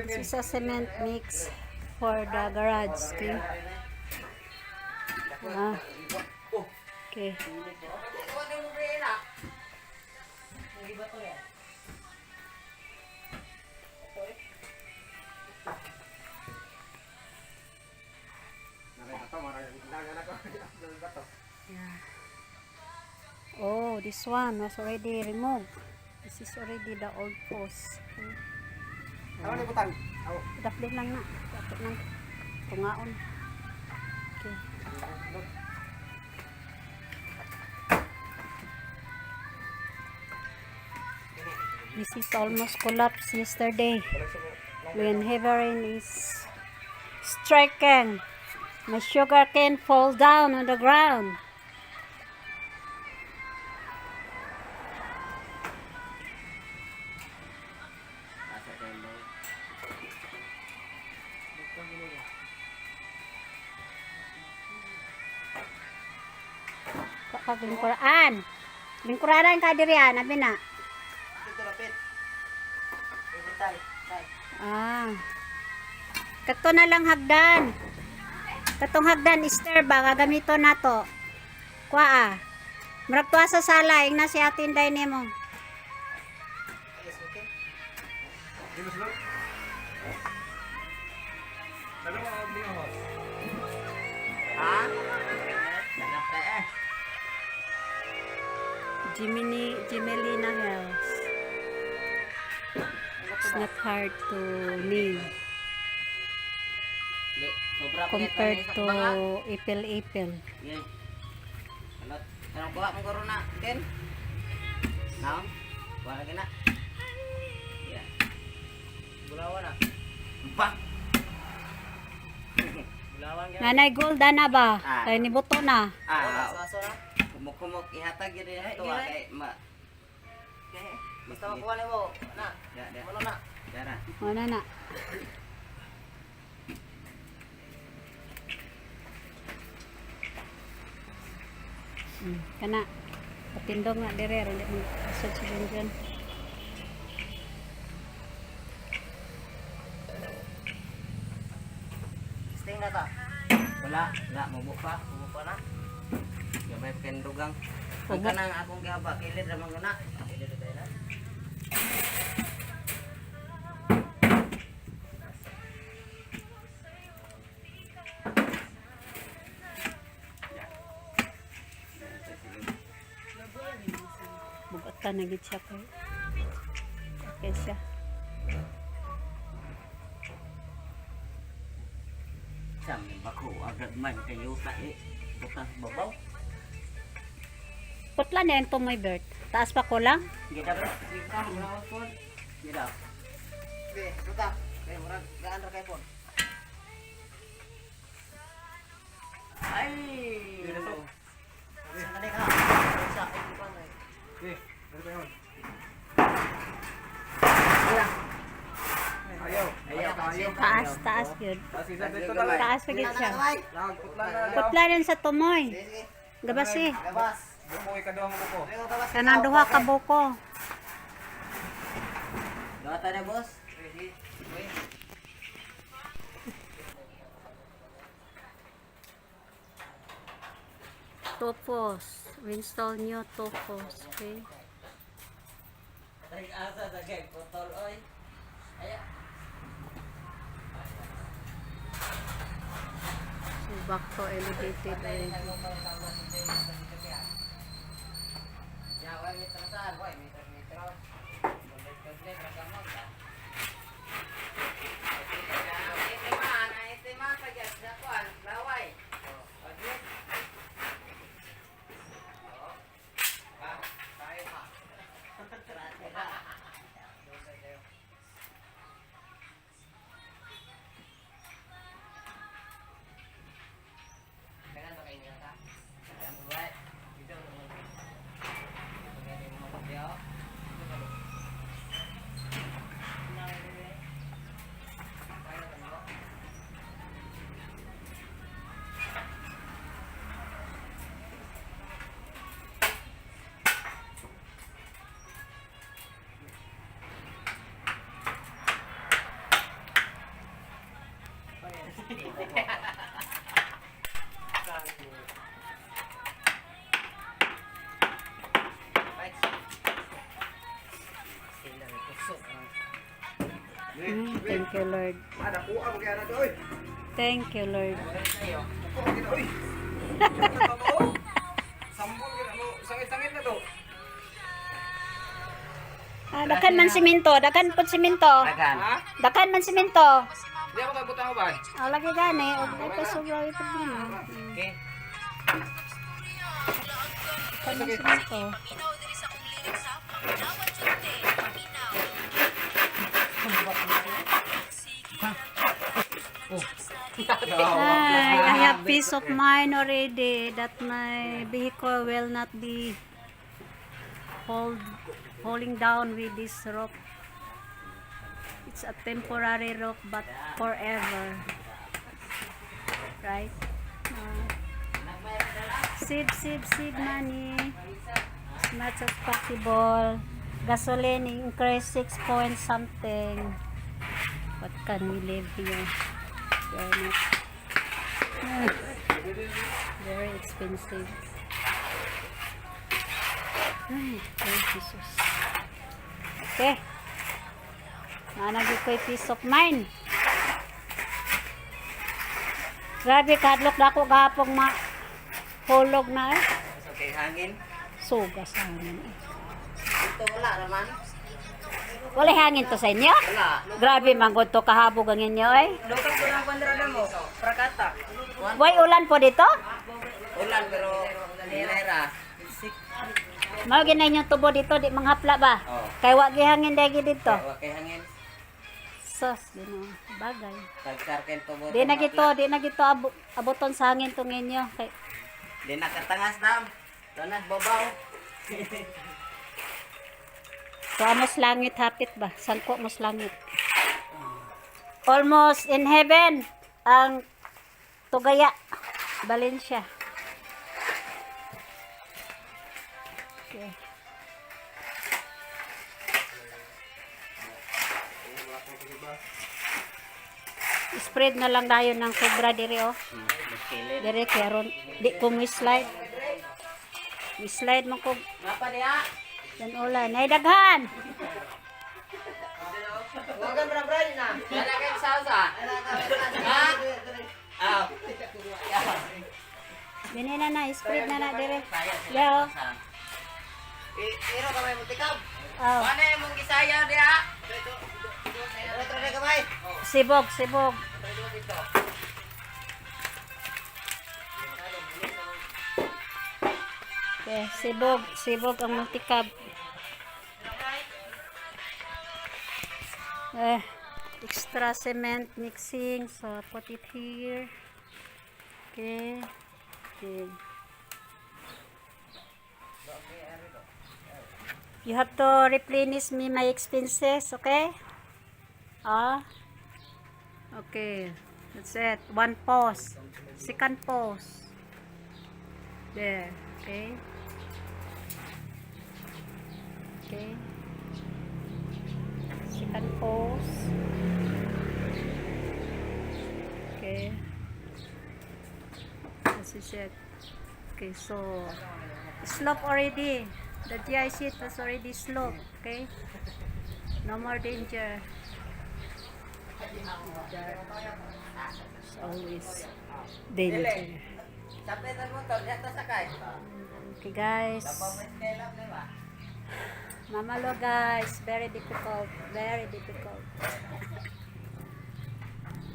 This is a cement mix for the garage. Okay. Okay. Yeah. Oh, this one was already removed. This is already the old post. Okay. Dapli lang na. Dapat lang. Tungaon. Okay. This is almost collapsed yesterday when heavy rain is striking. My sugar cane fall down on the ground. Lingkuran. Lingkuran ka diri abi na. Kato na lang hagdan. Katong hagdan ister ba gagamito nato. Kuha Murag tuwa sa sala ing na si atin day nimo. Jimelina Hills. It's not hard to live compared to ipil-ipil. Anong kuha mong corona, Ken? Naon? Kuha lagi na. Yan. Bulawan na. Bak! Bulawan gano'n. Nanay Golda na ba? Kaya nibuto na. Saso na. Kumuk-kumuk ihatag yun ito. Basta makuha na mo. Na. Ano na? Dara. Ano na? Kana. Patindong na dire. Hindi mo asad sa dyan. Sting na ta. Wala. Mabuk pa na. Gamay pa kayong dugang. Ang kanang akong gihaba. Kilid ramang guna. Kilid na tayo na. Bugata na gid siya kay. Okay siya. Sami bako agad man kayo tae. Butang babaw. Putla na yan to my bird. Taas pa ko lang. Gida ba? Gida mo na po. Gida. Be, ruta. Be, murag gaan ra kay po. Ay. Gida to. Sandali ka. Sa kay ko na. Be, dito yun. Ayaw. Taas yun. Taas pa gid siya. Putla rin sa tumoy. Gabas eh. Gabas. Bukoy ka duha mo buko. Kanang duha ka buko. Duha ta na boss. Topos. We install new topos. Okay. Tarik asa sa gag potol oy. Aya. So back to elevated already. Ya, why may trasan? Why may trasan? Thank you, Lord. Thank you, Lord. Dakan man simento, dakan pud simento. Dagan. Dakan man simento. Di ako magbutang mo ba? Lagi gani, og ay pasugay problema. Okay. Dakan man simento. I have peace of mind already that my vehicle will not be falling down with this rope. It's a temporary rope but forever. Right? Save money as much as possible. Gasoline increase 6 point something. What can we live here? Very expensive. Ay, Jesus. Okay. Nanagid ko'y peace of mind. Grabe, kadlok na ako gahapong hulog na eh. Okay, hangin. Sugas hangin eh. Ito wala naman. Wala hangin to sa inyo? Wala. Grabe, manggod to kahabog ang inyo eh. Lukas ko ng bandrada mo. Prakata. Boy, ulan po dito? Ulan pero nilera. Mao ginay yung tubo dito, di manghapla ba? Oh. Kay wagi hangin dagi dito. Okay, hangin. Sos, dino, bagay. Tagkarken to mo. Di na gito abuton sa hangin tong inyo. Kay Di nakatangas dam. Tanag babaw. so amos langit hapit ba? Sangko mos langit. Almost in heaven ang Tugaya, Valencia. Okay. Spread na lang tayo ng sobra dire oh. Dire kaya ron di ko slide. Slide mo ko. Napa diha? Dan ulan ay daghan. Wagan bra na. Wala kay sausa. Ha? Aw. Dini na spread na dire. Yo. Iro ka may mutikab. Oh. Ano yung gisayaw diha? Retro na kamay. Sibog. Okay, sibog ang multicab. Extra cement mixing, so put it here. Okay. You have to replenish me my expenses, okay? Okay, that's it. One pause, second pause. There, okay. Second pause. Okay. This is it. Okay, so slope already. The GI sheet was already sloped. Okay. No more danger. It's always danger. Okay guys. Mamalo guys, very difficult.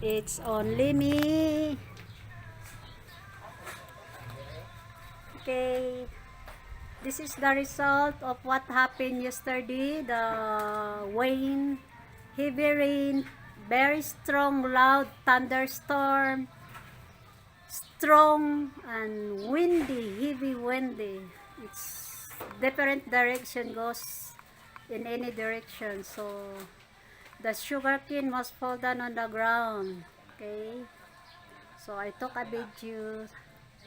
It's only me. Okay. This is the result of what happened yesterday. The heavy rain, very strong, loud thunderstorm, strong and heavy windy. It's different direction, goes in any direction. So the sugarcane must fall down on the ground. Okay. So I took a video.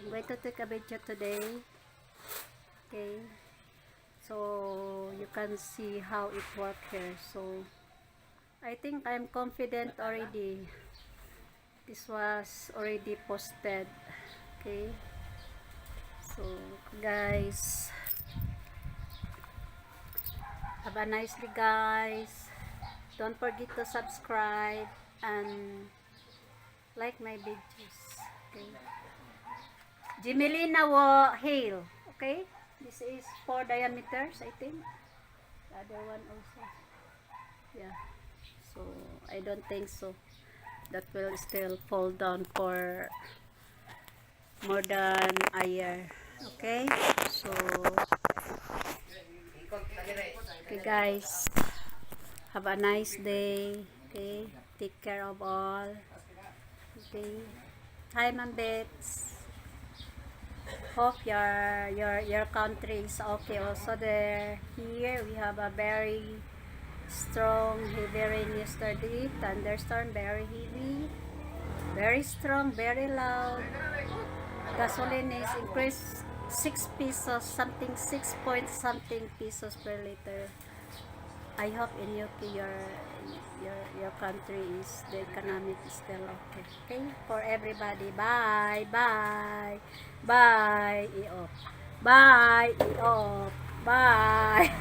I'm going to take a video today. Okay, so you can see how it works here. So I think I'm confident already. This was already posted. Okay. So, guys, have a nice day, guys. Don't forget to subscribe and like my videos. Okay. Jimelina wo hail. Okay. This is 4 diameters, I think. The other one also. Yeah. So, I don't think so. That will still fall down for more than a year. Okay. So, okay guys. Have a nice day. Okay. Take care of all. Okay. Hi, Mambits. Hope your country is okay also there. Here we have a very strong heavy rain yesterday. Thunderstorm, very heavy. Very strong, very loud. Gasoline is increased 6 pesos, something 6 point something pesos per liter. I hope in UK your country is the economic is still okay. Okay, for everybody. Bye, bye, bye. I-off. Bye, i-off. Bye.